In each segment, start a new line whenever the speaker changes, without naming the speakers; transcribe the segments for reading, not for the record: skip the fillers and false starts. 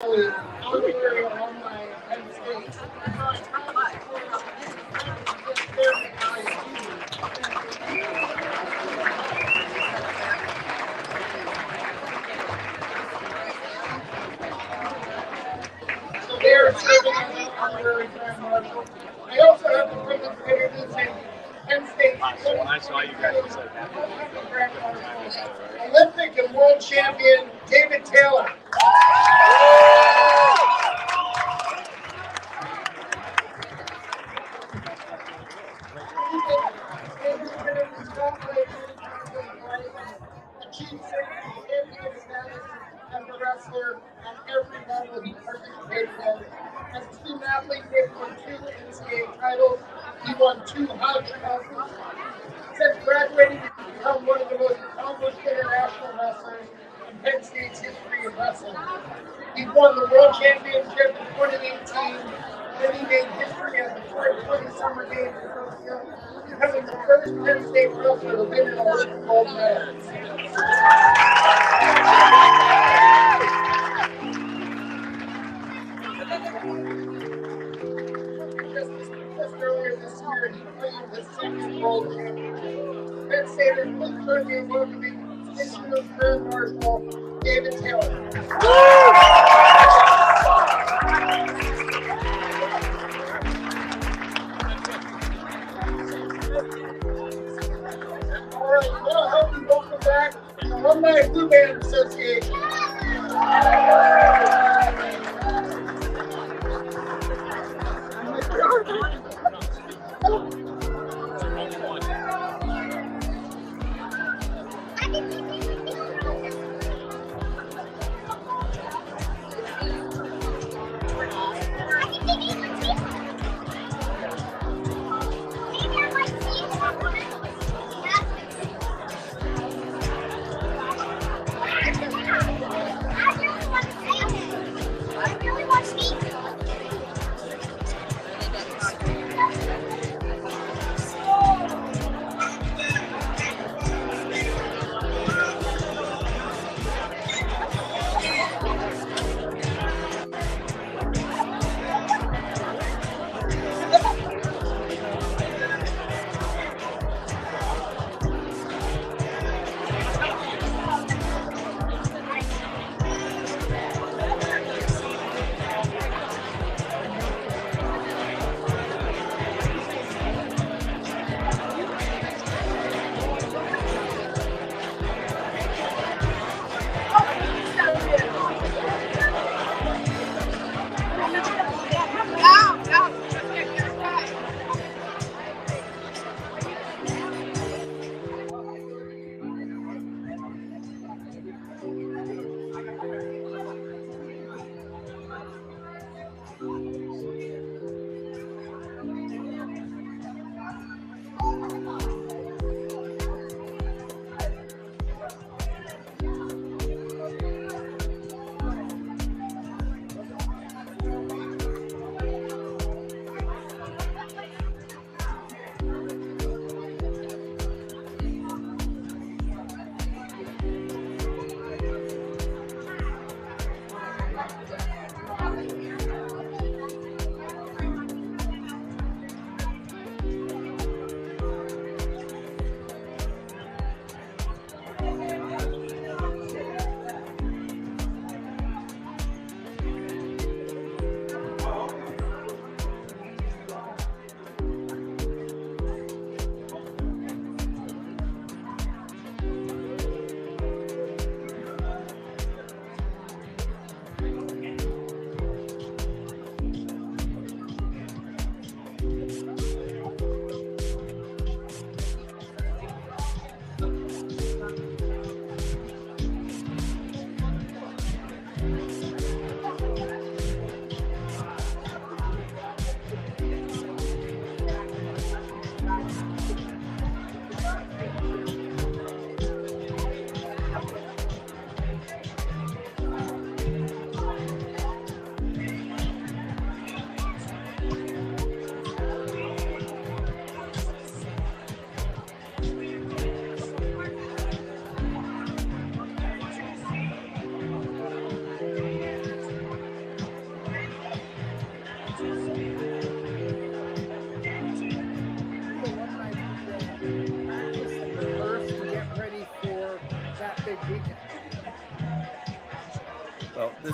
honorary alumni of Penn State. So they are serving as an honorary grand marshal. I also have the privilege of introducing Penn State.
So when I saw you guys, I said,
Grand Marshal, Olympic and world champion David Taylor. Achieved champion status as a wrestler at every level he participated in. As a student athlete, he won 2 NCAA titles. He won 2 house titles. Since graduating, he's become one of the most accomplished international wrestlers in Penn State's history of wrestling. He won the World Championship in 2018, then he made history at the 2020 Summer Games in Tokyo, becoming the first Penn State wrestler to win an Olympic gold medal. Just earlier this year, he claimed his 6th world championship. Penn Staters, please join me in welcoming Institute Grand Marshal David Taylor. All right, we'll help you welcome back the Alumni Blue Band Association.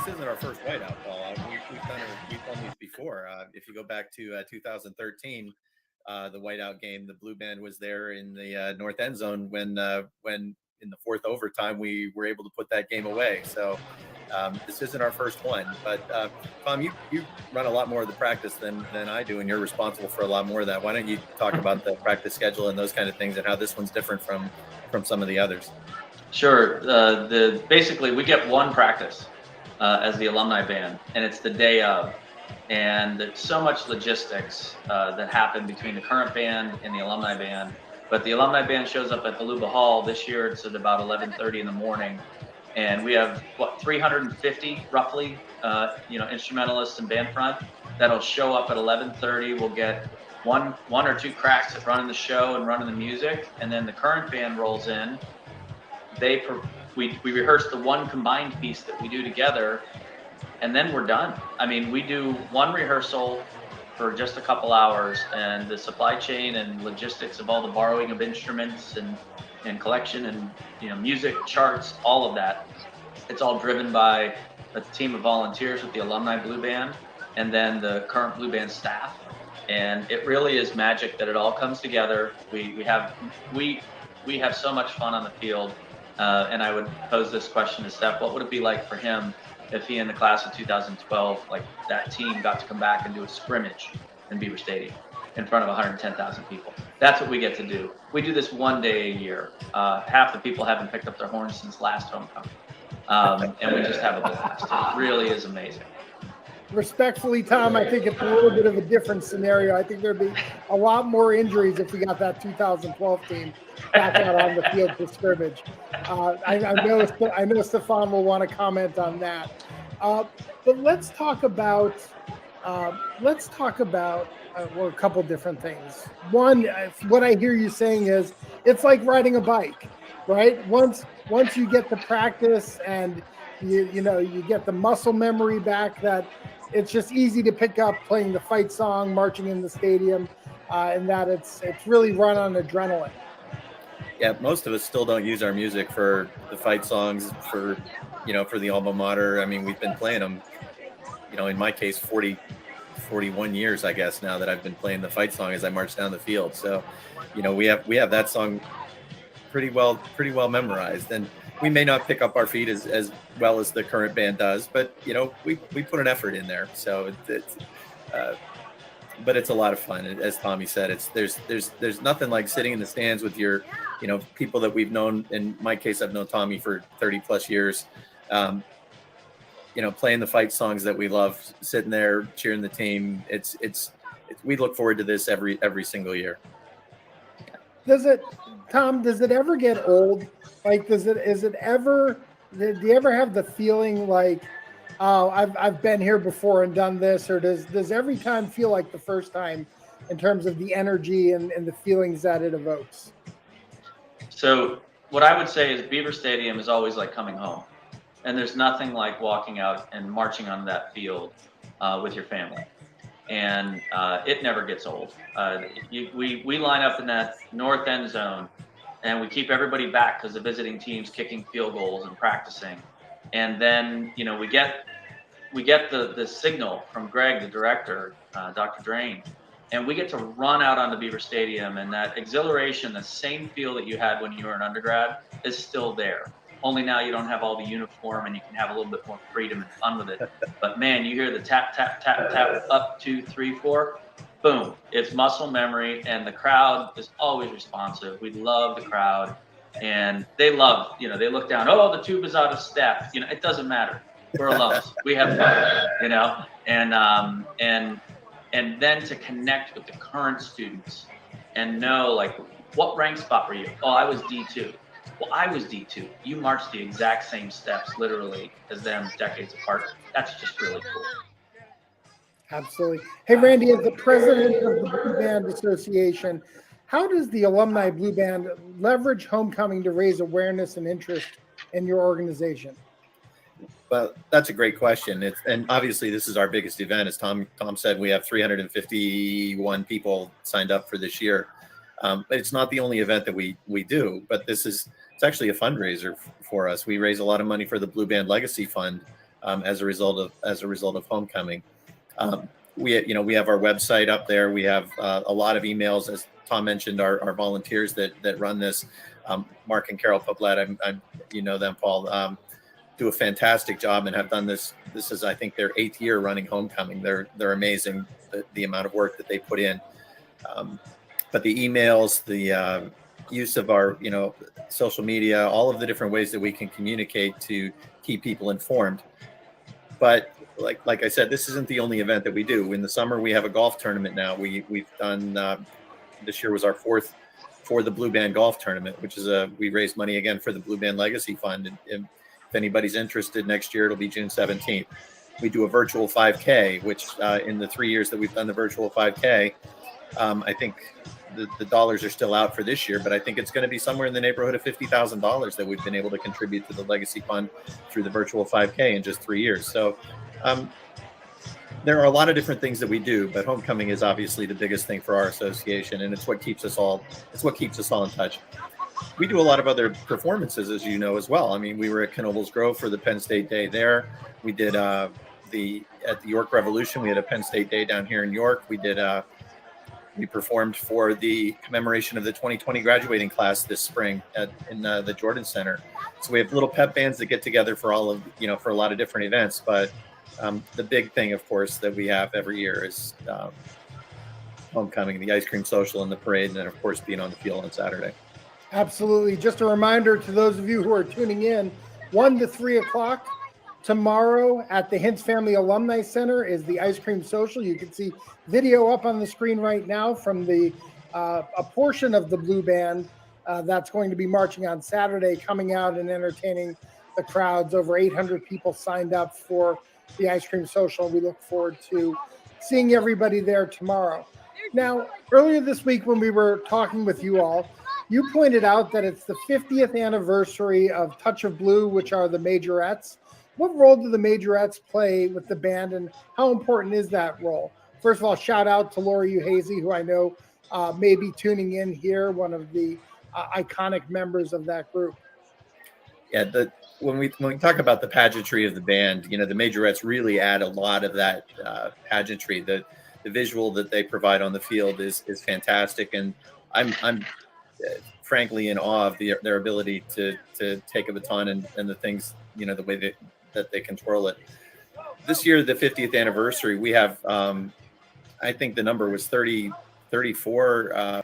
this isn't our first whiteout, Paul. We've done these before. If you go back to 2013, the whiteout game, the Blue Band was there in the north end zone when in the fourth overtime we were able to put that game away. So this isn't our first one. But Tom, you run a lot more of the practice than I do, and you're responsible for a lot more of that. Why don't you talk about the practice schedule and those kind of things, and how this one's different from some of the others?
Sure. Basically we get one practice as the alumni band, and it's the day of. And there's so much logistics that happen between the current band and the alumni band. But the alumni band shows up at Beluga Hall this year. It's at about 11:30 in the morning, and we have 350 roughly, instrumentalists and band front that'll show up at 11:30. We'll get one or two cracks at running the show and running the music, and then the current band rolls in. We rehearse the one combined piece that we do together, and then we're done. I mean, we do one rehearsal for just a couple hours, and the supply chain and logistics of all the borrowing of instruments and collection and music charts, all of that, it's all driven by a team of volunteers with the Alumni Blue Band and then the current Blue Band staff. And it really is magic that it all comes together. We have so much fun on the field. And I would pose this question to Steph: what would it be like for him if he and the class of 2012, like that team, got to come back and do a scrimmage in Beaver Stadium in front of 110,000 people? That's what we get to do. We do this one day a year. Half the people haven't picked up their horns since last homecoming. And we just have a blast. It really is amazing.
Respectfully, Tom, I think it's a little bit of a different scenario. I think there'd be a lot more injuries if we got that 2012 team back out on the field for scrimmage. I know Stefan will want to comment on that. But let's talk about a couple different things. One, what I hear you saying is it's like riding a bike, right? Once you get the practice and you get the muscle memory back, that it's just easy to pick up playing the fight song, marching in the stadium, and that it's really run on adrenaline.
Yeah, most of us still don't use our music for the fight songs, for the alma mater. I mean, we've been playing them, in my case, 41 years, I guess, now that I've been playing the fight song as I march down the field. So, we have that song pretty well memorized, and we may not pick up our feet as well as the current band does, but we put an effort in there. So but it's a lot of fun. As Tommy said, there's nothing like sitting in the stands with your people that we've known. In my case, I've known Tommy for 30 plus years. Playing the fight songs that we love, sitting there cheering the team. We look forward to this every single year.
Does it ever get old? Like, do you ever have the feeling like, oh, I've been here before and done this, or does every time feel like the first time in terms of the energy and the feelings that it evokes?
So what I would say is Beaver Stadium is always like coming home, and there's nothing like walking out and marching on that field with your family. And it never gets old. We line up in that north end zone, and we keep everybody back because the visiting team's kicking field goals and practicing. And then we get the signal from Greg, the director, Dr. Drain, and we get to run out onto Beaver Stadium, and that exhilaration, the same feel that you had when you were an undergrad, is still there. Only now you don't have all the uniform and you can have a little bit more freedom and fun with it. But man, you hear the tap, tap, tap, tap, up, 2, 3, 4, boom. It's muscle memory, and the crowd is always responsive. We love the crowd, and they love, they look down, oh, the tube is out of step. It doesn't matter. We're alums. We have fun, and then to connect with the current students and know, like, what rank spot were you? Oh, I was D2. Well, I was D2. You marched the exact same steps, literally, as them decades apart. That's just really cool.
Absolutely. Hey, Randy, as the president of the Blue Band Association, how does the Alumni Blue Band leverage homecoming to raise awareness and interest in your organization?
Well, that's a great question. And obviously this is our biggest event. As Tom said, we have 351 people signed up for this year. But it's not the only event that we do, but it's actually a fundraiser for us. We raise a lot of money for the Blue Band Legacy Fund, as a result of homecoming. We have our website up there. We have a lot of emails, as Tom mentioned, our volunteers that run this. Mark and Carol Poblette, you know them, Paul, do a fantastic job and have done this. This is, I think, their 8th year running homecoming. They're amazing, the amount of work that they put in. But the emails, the use of our social media, all of the different ways that we can communicate to keep people informed. But like I said, this isn't the only event that we do. In the summer, we have a golf tournament now. We've done, this year was our 4th for the Blue Band golf tournament, which is we raised money again for the Blue Band Legacy Fund. And if anybody's interested, next year it'll be June 17th. We do a virtual 5K, which in the 3 years that we've done the virtual 5K, I think the dollars are still out for this year, but I think it's going to be somewhere in the neighborhood of $50,000 that we've been able to contribute to the Legacy Fund through the virtual 5K in just 3 years. So there are a lot of different things that we do, but homecoming is obviously the biggest thing for our association, and it's what keeps us all in touch. We do a lot of other performances, as you know, as well. I mean, we were at Knoebels Grove for the Penn State Day there. We did at the York Revolution. We had a Penn State Day down here in York. We performed for the commemoration of the 2020 graduating class this spring in the Jordan Center. So we have little pep bands that get together for for a lot of different events. But the big thing, of course, that we have every year is homecoming, the ice cream social, and the parade, and then, of course, being on the field on Saturday.
Absolutely. Just a reminder to those of you who are tuning in, 1 to 3 o'clock tomorrow at the Hintz Family Alumni Center is the ice cream social. You can see video up on the screen right now from a portion of the Blue Band that's going to be marching on Saturday, coming out and entertaining the crowds. Over 800 people signed up for the ice cream social. We look forward to seeing everybody there tomorrow. Now, earlier this week when we were talking with you all, you pointed out that it's the 50th anniversary of Touch of Blue, which are the majorettes. What role do the majorettes play with the band, and how important is that role? First of all, shout out to Lori Uhazy, who I know may be tuning in here, one of the iconic members of that group.
Yeah, when we talk about the pageantry of the band, the majorettes really add a lot of that pageantry. The visual that they provide on the field is fantastic, and I'm frankly in awe of their ability to take a baton and the things, the way that they can twirl it. This year, the 50th anniversary, we have, I think the number was 34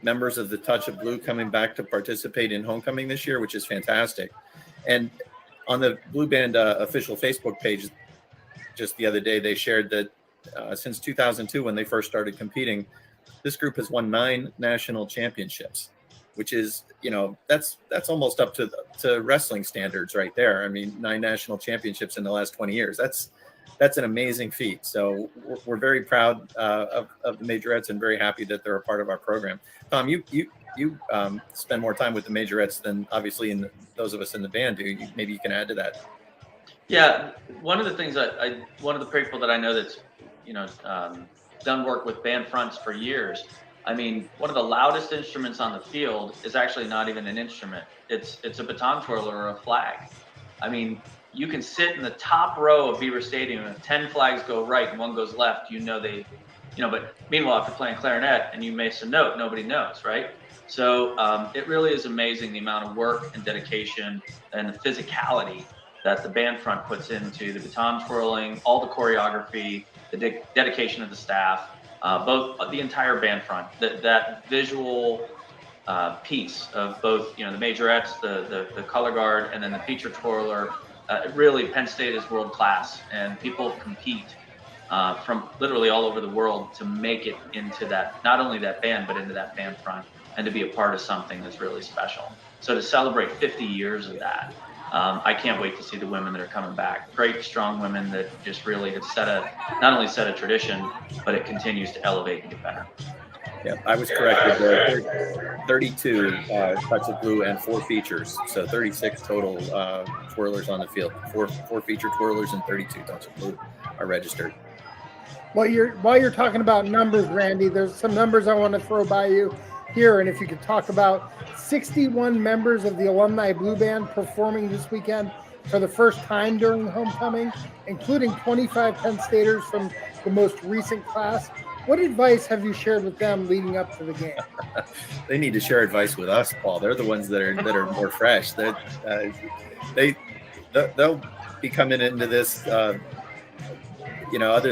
members of the Touch of Blue coming back to participate in homecoming this year, which is fantastic. And on the Blue Band official Facebook page, just the other day, they shared that since 2002, when they first started competing, this group has won 9 national championships, which is, that's almost up to wrestling standards right there. I mean, 9 national championships in the last 20 years. That's an amazing feat. So we're very proud of the majorettes and very happy that they're a part of our program. Tom, you spend more time with the majorettes than obviously those of us in the band do. Maybe you can add to that.
Yeah, one of the things one of the people that I know that's done work with band fronts for years. I mean, one of the loudest instruments on the field is actually not even an instrument. It's a baton twirler or a flag. I mean, you can sit in the top row of Beaver Stadium, and if 10 flags go right and 1 goes left, but meanwhile, if you're playing clarinet and you miss a note, nobody knows, right? So it really is amazing the amount of work and dedication and the physicality that the band front puts into the baton twirling, all the choreography, the dedication of the staff, both the entire band front, that visual piece of both, the majorettes, the color guard, and then the feature twirler. Really, Penn State is world class, and people compete from literally all over the world to make it into that, not only that band, but into that band front, and to be a part of something that's really special. So to celebrate 50 years of that, I can't wait to see the women that are coming back. Great, strong women that just really have not only set a tradition, but it continues to elevate and get better.
Yeah, I was corrected. 32 Touch of Blue and 4 features, so 36 total twirlers on the field. Four feature twirlers and 32 Touch of Blue are registered.
While you're talking about numbers, Randy, there's some numbers I want to throw by you here, and if you could talk about 61 members of the Alumni Blue Band performing this weekend, for the first time during homecoming, including 25 Penn Staters from the most recent class. What advice have you shared with them leading up to the game?
They need to share advice with us, Paul. They're the ones that are more fresh. They they'll be coming into this. Other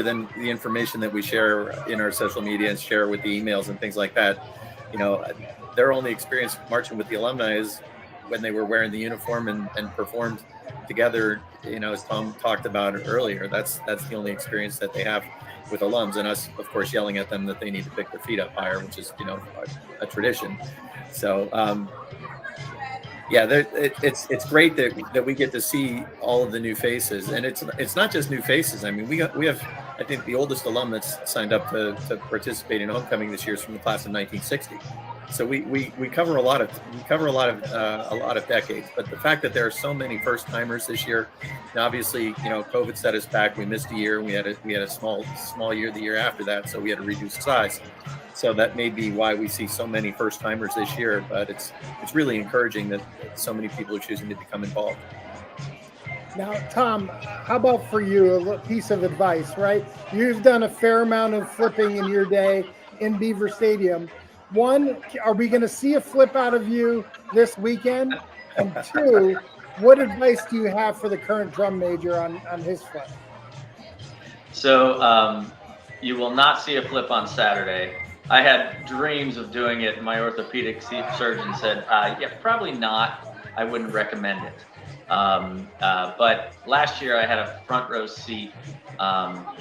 than the information that we share in our social media and share with the emails and things like that, their only experience marching with the alumni is when they were wearing the uniform and performed together. As Tom talked about earlier, that's the only experience that they have with alums, and us, of course, yelling at them that they need to pick their feet up higher, which is a tradition. So yeah, it's great that we get to see all of the new faces, and it's not just new faces. I mean, we have, I think, the oldest alum that's signed up to participate in homecoming this year is from the class of 1960. So we cover a lot of decades. But the fact that there are so many first timers this year, and obviously, COVID set us back. We missed a year. We had a small year the year after that, so we had to reduce size. So that may be why we see so many first timers this year. But it's really encouraging that so many people are choosing to become involved.
Now, Tom, how about for you, a piece of advice, right? You've done a fair amount of flipping in your day in Beaver Stadium. One, are we going to see a flip out of you this weekend? And two, what advice do you have for the current drum major on his flip?
So you will not see a flip on Saturday. I had dreams of doing it. My orthopedic surgeon said, yeah, probably not. I wouldn't recommend it. But last year I had a front row seat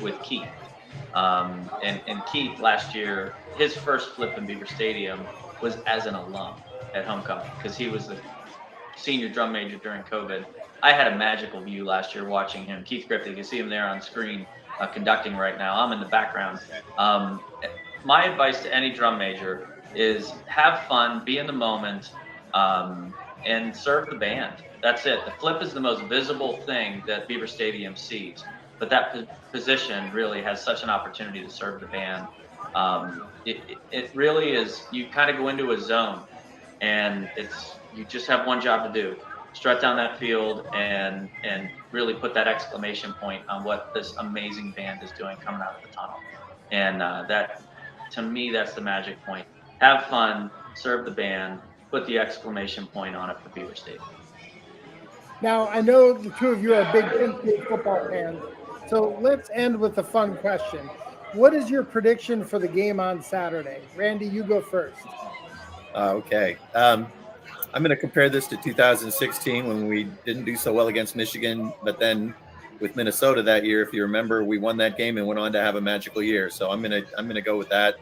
with Keith. And Keith last year, his first flip in Beaver Stadium was as an alum at homecoming because he was the senior drum major during COVID. I had a magical view last year watching him. Keith Griffith, you can see him there on screen conducting right now. I'm in the background. My advice to any drum major is have fun, be in the moment, and serve the band. That's it. The flip is the most visible thing that Beaver Stadium sees, but that position really has such an opportunity to serve the band. It really is, you kind of go into a zone and you just have one job to do: strut down that field and really put that exclamation point on what this amazing band is doing coming out of the tunnel. And that, to me, that's the magic point. Have fun, serve the band, put the exclamation point on it for Beaver Stadium.
Now, I know the two of you are big Penn State football fans, so let's end with a fun question. What is your prediction for the game on Saturday? Randy, you go first.
Okay. I'm going to compare this to 2016 when we didn't do so well against Michigan, but then with Minnesota that year, if you remember, we won that game and went on to have a magical year. So I'm going to go with that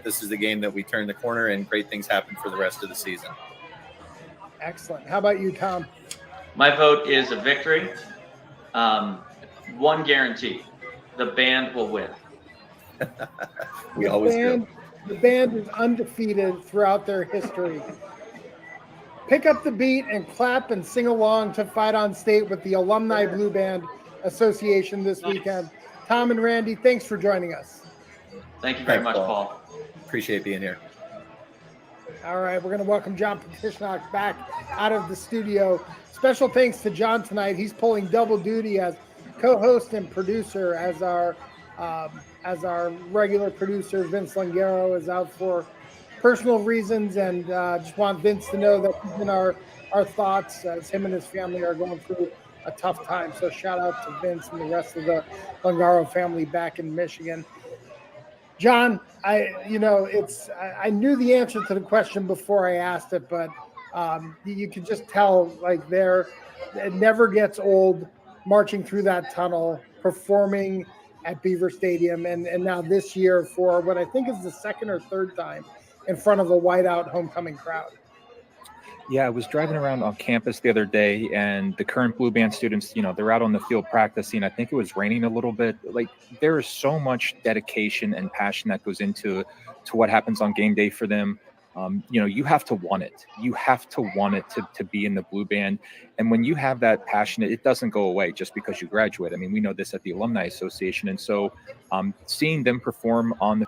this is the game that we turn the corner and great things happen for the rest of the season.
Excellent. How about you, Tom?
My vote is a victory. One guarantee: the band will win.
We always do.
The band is undefeated throughout their history. Pick up the beat and clap and sing along to Fight on State with the Alumni Blue Band Association this weekend. Tom and Randy, thanks for joining us.
Thank you very much, Paul.
Appreciate being here.
All right, we're going to welcome John Petishnock back out of the studio. Special thanks to John tonight. He's pulling double duty as co-host and producer, as our regular producer Vince Langaro is out for personal reasons, and just want Vince to know that he's in our thoughts as him and his family are going through a tough time. So shout out to Vince and the rest of the Langaro family back in Michigan. John, I knew the answer to the question before I asked it, but you could just tell, like, it never gets old marching through that tunnel, performing at Beaver Stadium, and now this year for what I think is the second or third time in front of a whiteout homecoming crowd.
Yeah, I was driving around on campus the other day, and the current Blue Band students, they're out on the field practicing. I think it was raining a little bit. Like, there is so much dedication and passion that goes into what happens on game day for them. You have to want it. You have to want it to be in the Blue Band. And when you have that passion, it doesn't go away just because you graduate. I mean, we know this at the Alumni Association. And so seeing them perform on the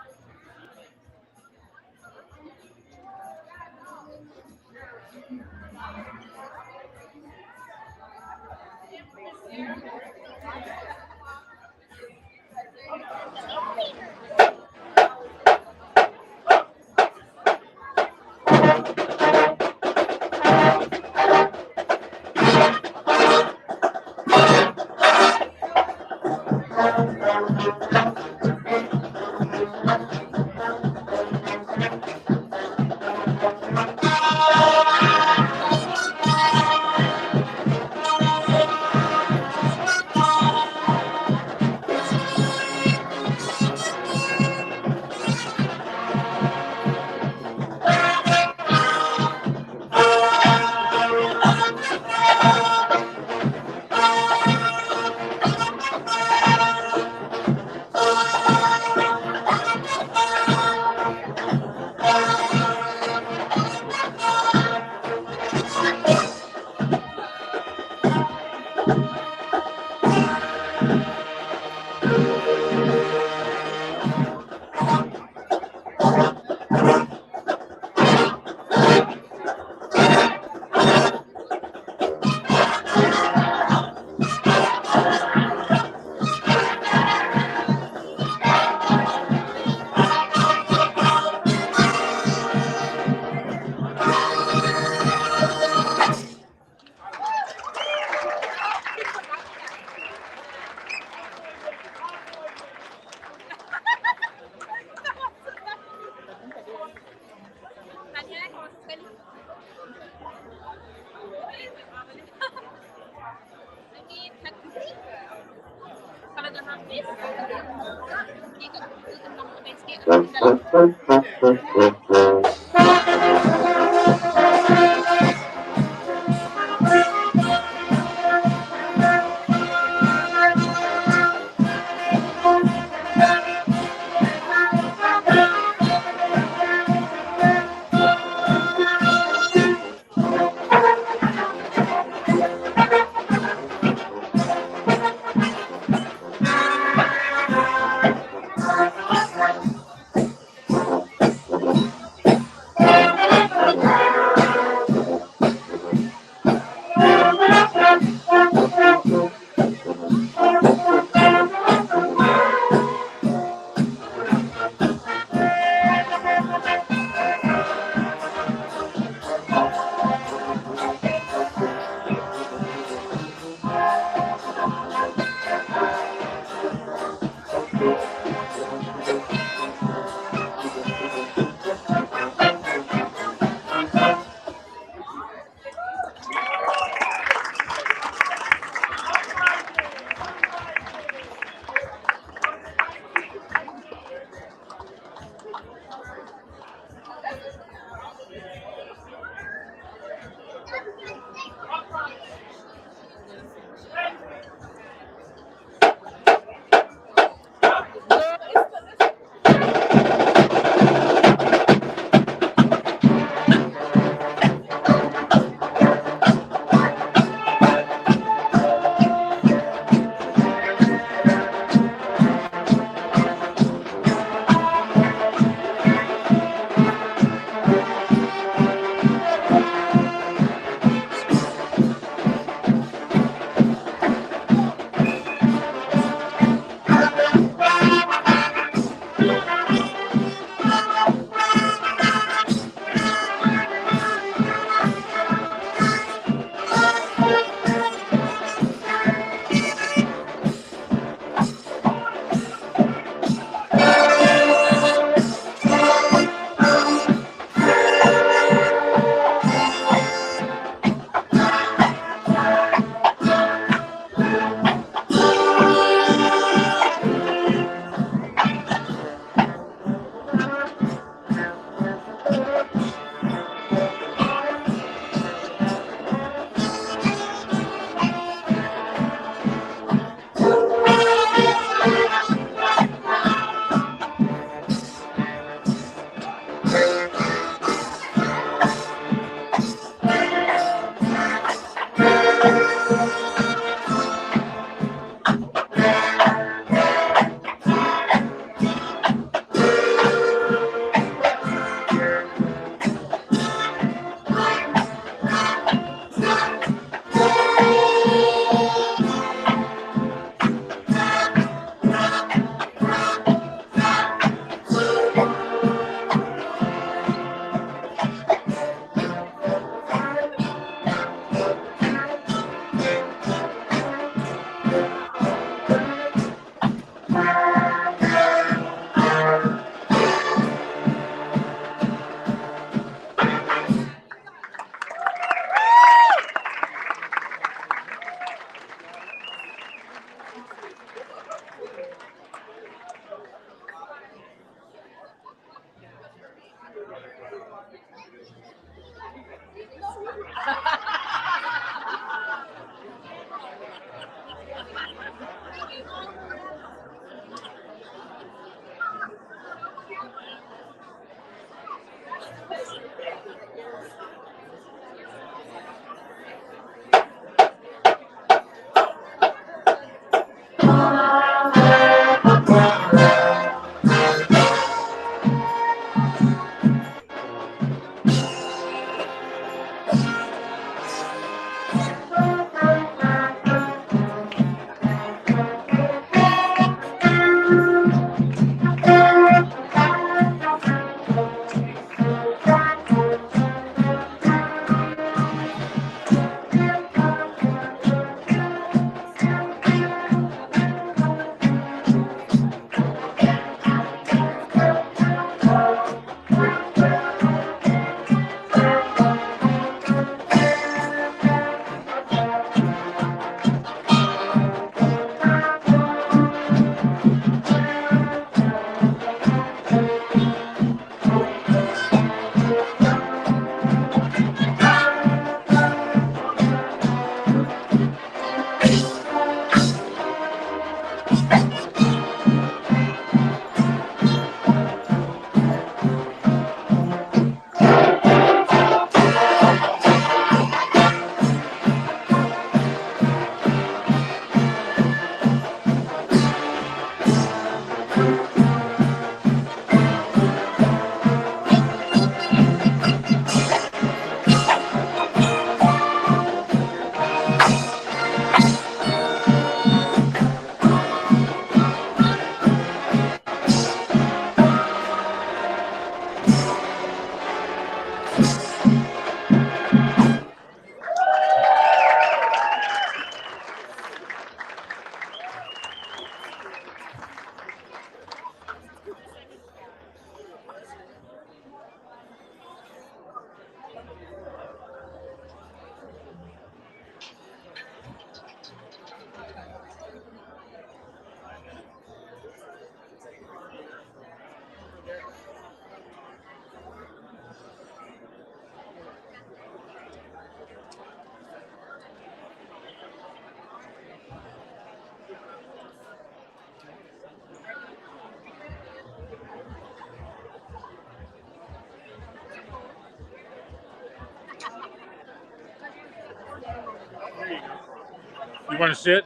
want to sit?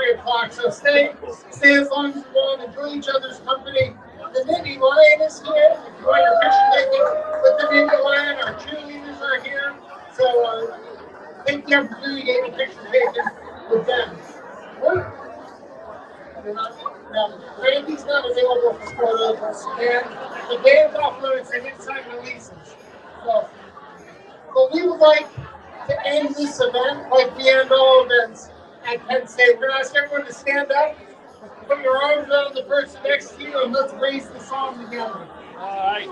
3 o'clock. So stay as long as you want. Enjoy each other's company. The Navy Lion is here. If you want your picture taken with the Navy Lion, our cheerleaders are here. So take the opportunity to get your picture taken with them. Randy's not available for photos, and the band's off limits and inside releases. So, but we would like to end this event like we end all events at Penn State. We're going to ask everyone to stand up, put your arms around the person next to you, and let's raise the song together.
All right.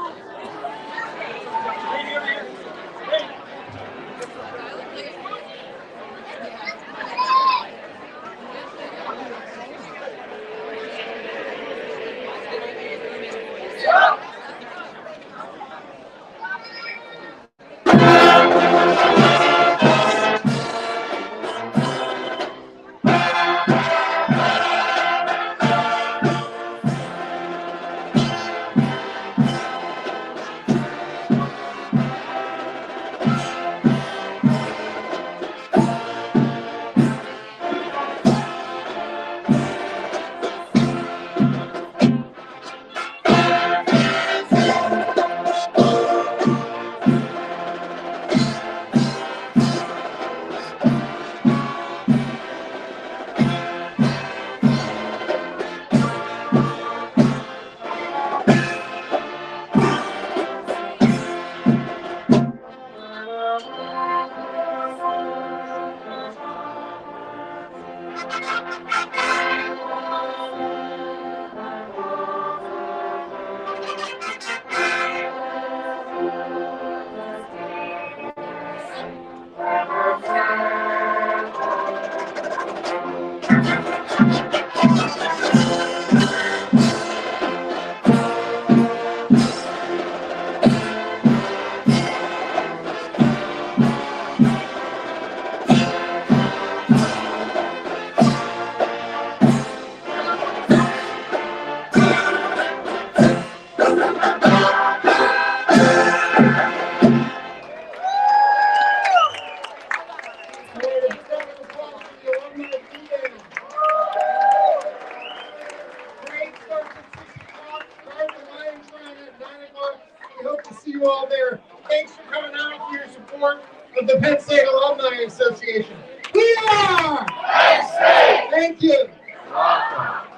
All there. Thanks for coming out for your support of the Penn State Alumni Association. We are! Penn State! Thank you.
Welcome.